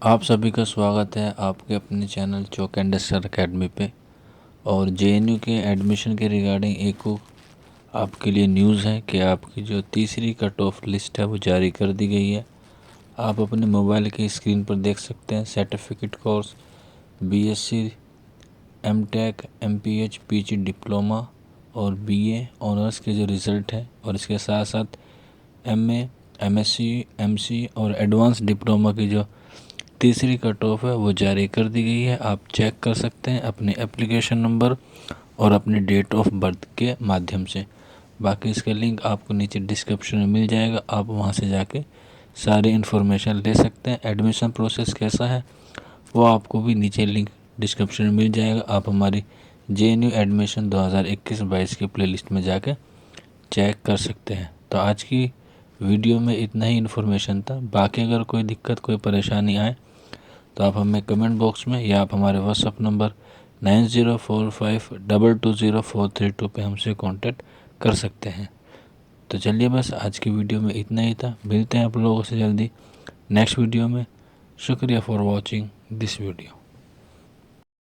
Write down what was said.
आप सभी का स्वागत है आपके अपने channel chalk and star academy पे। और जेएनयू के एडमिशन के रिगार्डिंग एक आपके लिए न्यूज़ है कि आपकी जो तीसरी कट ऑफ लिस्ट है वो जारी कर दी गई है। आप अपने मोबाइल की स्क्रीन पर देख सकते हैं certificate course BSc, MTech, MPH, PG diploma और बीए ऑनर्स के जो रिज़ल्ट है, और इसके साथ साथ एमए, एमएससी, एमसी और एडवांस डिप्लोमा की जो तीसरी कट ऑफ है वो जारी कर दी गई है। आप चेक कर सकते हैं अपने एप्लीकेशन नंबर और अपने डेट ऑफ बर्थ के माध्यम से। बाकी इसका लिंक आपको नीचे डिस्क्रिप्शन में मिल जाएगा, आप वहां से जाके सारी इन्फॉर्मेशन ले सकते हैं। एडमिशन प्रोसेस कैसा है वो आपको भी नीचे लिंक डिस्क्रिप्शन में मिल जाएगा। आप हमारी जेएनयू एडमिशन 2021-22 की प्लेलिस्ट में जाके चेक कर सकते हैं। तो आज की वीडियो में इतना ही इन्फॉर्मेशन था। बाकी अगर कोई दिक्कत, कोई परेशानी आए तो आप हमें कमेंट बॉक्स में या आप हमारे व्हाट्सअप नंबर 9045220432 पे हमसे कांटेक्ट कर सकते हैं। तो चलिए, बस आज की वीडियो में इतना ही था। मिलते हैं आप लोगों से जल्दी नेक्स्ट वीडियो में। शुक्रिया फॉर वॉचिंग दिस वीडियो।